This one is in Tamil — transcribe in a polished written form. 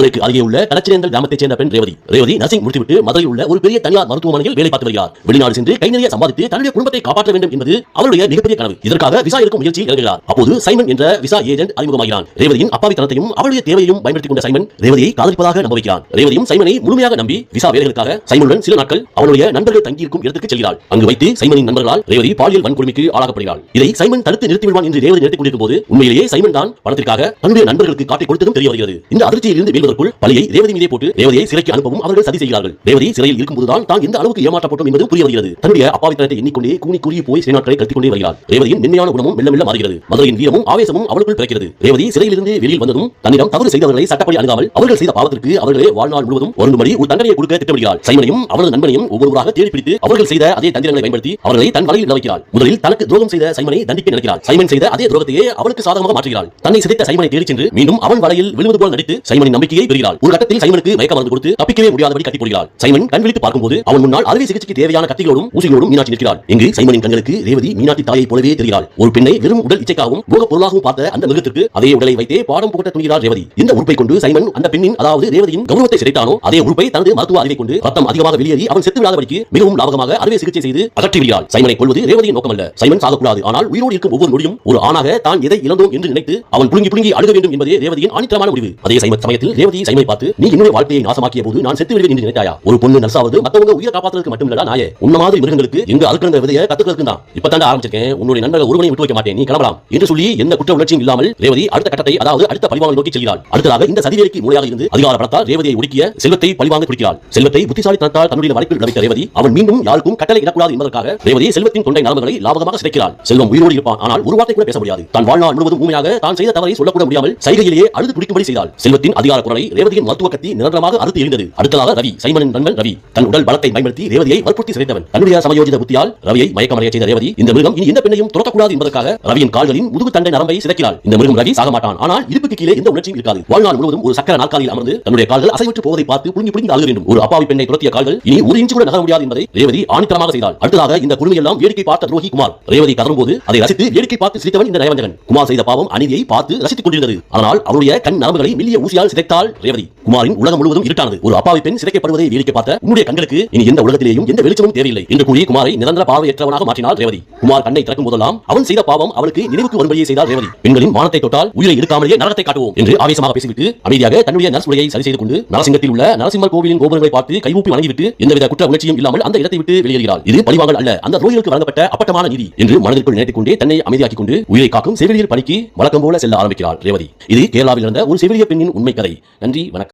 அருகே உள்ள கலச்சிரேந்தல் கிராமத்தைச் சேர்ந்த பெண் ரேவதி நர்சிங் முடித்துவிட்டு மதுரையில் உள்ள ஒரு பெரிய தனியார் மருத்துவமனையில் வேலை பார்த்து வருகிறார். வெளிநாடு சென்று கை நிறைய சம்பாதித்து தன்னுடைய குடும்பத்தை காப்பாற்ற வேண்டும் என்பது அவருடைய மிகப்பெரிய கனவு. இதற்காக விசா எடுக்கும் முயற்சி இறங்குகிறார். அப்போது சைமன் என்ற விசா ஏஜென்ட் அறிமுகமாகிறான். ரேவதியின் அப்பாவித்தனத்தையும் அவருடைய தேவையையும் பயன்படுத்திக் கொண்ட சைமன் ரேவதியை காதலிப்பதாக நம்ப வைக்கிறான். ரேவதியும் சைமனை முழுமையாக நம்பி விசா வேலைகளுக்காக சைமனுடன் சில நாட்கள் அவனுடைய நண்பர்கள் தங்கியிருக்கும் இடத்துக்கு செல்கிறாள். அங்கு வைத்து சைமனின் நண்பர்களால் ரேவதி பாலியல் வன்கொடுமைக்கு ஆளாக்கப்படுகிறாள். இதை சைமன் தடுத்து நிறுத்தி விடுவான் என்று ரேவதி நிறுத்திக் கொண்டிருக்கும் போது உண்மையிலேயே சைமன் தான் பணத்திற்காக தன்னுடைய நண்பர்களுக்கு காட்டிக் கொடுத்ததும் தெரிய வருகிறது. இந்த அதிர்ச்சியிலிருந்து வீழ்வதற்குள் பழியை ரேவதி மீதே போட்டு ரேவதியை சிறைக்கு அனுப்பவும் அவர்கள் சதி செய்கிறார்கள். ரேவதி சிறையில் இருக்கும்போதுதான் தான் எந்த அளவுக்கு ஏமாற்றப்பட்டோம் என்பது புரிய வருகிறது. தன்னுடைய அப்பாவித்தனத்தை எண்ணிக்கொண்டே கூனி கூறி போய் சில நாட்களை கட்டிக் கொண்டே வருகிறார். ரேவதியின் மென்மையான குணமும் மெல்ல மெல்ல மாறுகிறது. மதுரையின் வீரமும் ஆவேசமும் அவளுக்குள் பிறக்கிறது. ரேவதி சிறையிலிருந்து வெளியில் வந்ததும் தன்னிடம் தவறு செய்தவர்களை சட்டப்படி அணுகாமல் அவர்கள் செய்த பாவத்திற்கு அவர்களே வாழ்நாள் முழுவதும் வரும்படி ஒரு தண்டனையை கொடுக்க திட்டமிடுகிறாள். சைமனையும் அவரது நண்பனையும் ஒவ்வொருவராக தேடி பிடித்து அவர்கள் செய்த அதே தந்திரங்களை பயன்படுத்தி அவர்களை தன் வலையில் இட வைக்கிறாள். முதலில் தனக்கு துரோகம் செய்த சைமனை தண்டிக்க நினைக்கிறாள். சைமன் செய்த அதே துரோகத்தையே அவளுக்கு சாதகமாக மாற்றுகிறாள். தன்னை சிதைத்த சைமனை தேடி சென்று மீண்டும் அவன் வலையில் விழுவது போல் நடித்து சைமனின் நம்பிக்கையை பெறுகிறாள். ஒரு கட்டத்தில் சைமனுக்கு மயக்க மருந்து கொடுத்து தப்பிக்கவே முடியாதபடி கட்டி போடுகிறாள். சைமன் கண் விழித்து பார்க்கும்போது அவன் முன்னால் அறுவை சிகிச்சைக்கு தேவையான கத்திகளோடும் ஊசிகளோடும் மீனாட்சி நிற்கிறாள். இங்கு சைமனின் கண்களுக்கு ரேவதி மீனாட்சி தாயை போலவே தெரிகிறாள். ஒரு பெண்ணை வெறும் உடல் இச்சைக்காகவும் போக பொருளாகவும் பார்த்த அந்த மிருகத்திற்கு அதே உடலை வைத்தே பாடம் புகட்ட துணிகிறார் ரேவதி. இந்த உறுப்பை கொண்டு சைமன் அந்த பெண்ணின் அதாவது ரேவதியின் கௌரவத்தை சிதைத்தானோ அதே உறுப்பை தனது மருத்துவ அறிவை கொண்டு ரத்தம் அதிகமாக வெளியேறி அவன் செத்து விடாதபடிக்கு மிகவும் லாபகமாக அறுவை சிகிச்சை செய்து அகற்றி விடுகிறாள். சைமனை கொல்வது ரேவதியின் நோக்கமல்ல. சைமன் சாகக்கூடாது, ஆனால் உயிரோடு இருக்கும் ஒவ்வொரு நொடியும் ஒரு ஆணாக தான் எதை இழந்தோம் என்று நினைத்து அவன் புழுங்கி அழுக வேண்டும் என்பதே ரேவதியின் ஆணித்தரமான முடிவு. அதே சமயத்தில் ரேவதி சைமனை பார்த்து நீ என்னுடைய வாழ்க்கையை நாசமாக்கிய போது நான் செத்து விடுவேன் என்று நினைத்தாயா? ஒரு பொண்ணு நர்ஸாவது மத்தவங்க உயிரை காப்பாற்றுவதற்கு மட்டுமில்லடா நாயே. உன்ன மாதிரி மிருகங்களுக்கு எங்க அறுக்கிற விதையை கத்துக்கிறதுக்கு தான் இப்பதான் ஆரம்பிச்சிருக்கேன். உன்னுடைய நண்பர்கள் ஒருவனை விட்டு வைக்க மாட்டேன், நீ கிளம்பலாம் என்று சொல்லி எந்த குற்ற உணர்ச்சியும் இல்லாமல் ரேவதி அடுத்த கட்டத்தை அதாவது அடுத்த பழிவாங்கல் நோக்கி செல்கிறாள். அடுத்ததாக இந்த சதிவேலைக்கு மூளையாக இருந்து அதிகார பலத்தால் ரேவதியை ஒடுக்கிய செல்வத்தை பழிவாங்க துடிக்கிறாள். செல்வத்தை புத்திசாலித்தனத்தால் தன்னுடைய வலைக்குள் வைத்த ரேவதி அவன் மீண்டும் யாருக்கும் கட்டளை இடக்கூடாது என்பதற்காக ரேவதி செல்வத்தின் தொண்டை நரம்புகளை லாபகமாக சிதைக்கிறாள். செல்வம் உயிரோடு இருப்பான், ஆனால் ஒரு வார்த்தை கூட பேச முடியாது. தான் வாழ்நாள் முழுவதும் உண்மையாக தான் செய்த தவறை சொல்லக்கூட முடியாமல் சைகையிலேயே அழுது குடிக்கும்படி செய்தாள். செல்வத்தின் அதிகார குரலை ரேவதியின் மருத்துவ கத்தி நிரந்தரமாக அறுத்து எரிந்தது. அடுத்ததாக ரவி, சைமனின் நண்பன் ரவி, தன் உடல் பலத்தை பயன்படுத்தி ரேவதியை வற்புறுத்தி சிதைத்தவன். தன்னுடைய சமயோஜித புத்தியால் ரவியை மயக்கமடைய செய்த ரேவதி இந்த மிருகம் இனி எந்த பெண்ணையும் துரத்தக்கூடாது என்பதற்காக ரவியின் கால்களின் முதுகு தண்டை நரம்பை சிதைக்கிறாள். இந்த மிருகம் ரவி சாக மாட்டான், ஆனால் இடுப்புக்கு கீழே எந்த உணர்ச்சியும் இருக்காது. வாழ்நாள் முழுவதும் ஒரு சக்கர நாற்காலியில் அமர்ந்து தன்னுடைய கால்கள் அசைவற்று போவதை பார்த்து புழுங்கி அழுக வேண்டும். ஒரு அப்பாவி பெண்ணை துரத்திய கால்கள் இனி ஒரு இன்ச்சு கூட நகர முடியாது என்பதை ரேவதி ஆணித்தரமாக செய்தாள். அடுத்ததாக இந்த குழுமையெல்லாம் வேடிக்கை பார்த்த துரோகி குமார். ரேவதி கதறும்போது அதை ரசித்து வேடிக்கை பார்த்து சிரித்தவன் இந்த நயவஞ்சகன். குமார் செய்த பாவம் அநீதியை பார்த்து ரசித்துக் கொண்டிருந்தது. ஆனால் அவருடைய கண் நரம்புகளை மெல்லிய ஊசியால் சிதைத்தாள் ரேவதி. குமாரின் உலகம் முழுவதும் இருட்டானது. ஒரு அப்பாவி பெண் சிதைக்கப்படுவதை வேடிக்கை பார்த்த உன்னுடைய கண்களுக்கு இனி எந்த உலகத்திலேயும் எந்த வெளிச்சமும் தேவையில்லை என்று கூறி குமாரை நிரந்தர பார்வையற்றவனாக மாற்றினாள் ரேவதி. குமார் கண்ணை திறக்கும் போதெல்லாம் அவன் செய்த பாவம் அவளுக்கு நினைவுக்கு வரும்படியே செய்தாள் ரேவதி. பெண்களின் மானத்தை தொட்டால் உயிரை எடுக்காமலேயே நரகத்தை காட்டுவோம் என்று ஆவேசமாக பேசிவிட்டு அமைதியாக தன்னுடைய நர்ஸ் உடையை சரி செய்து கொண்டு நரசிங்கத்தில் உள்ள நரசிம்மர் கோவிலின் கோபுரங்களை பார்த்து கைகூப்பி வணங்கிவிட்டு எந்தவித குற்ற உணர்ச்சியும் இல்லாமல் அந்த இடத்தை விட்டு வெளியேறுகிறாள். இது பழிவாங்கல் அல்ல, அந்த துரோகிகளுக்கு வழங்கப்பட்ட அப்பட்டமான நீதி என்று மனதிற்குள் நினைத்துக் கொண்டே தன்னை அமைதியாக்கிக் கொண்டு உயிரை காக்கும் செவிலியர் பணிக்கு வழக்கம் போல செல்ல ஆரம்பிக்கிறாள் ரேவதி. இது கேரளாவில் இருந்த ஒரு செவிலிய பெண்ணின் உண்மை கதை. நன்றி, வணக்கம்.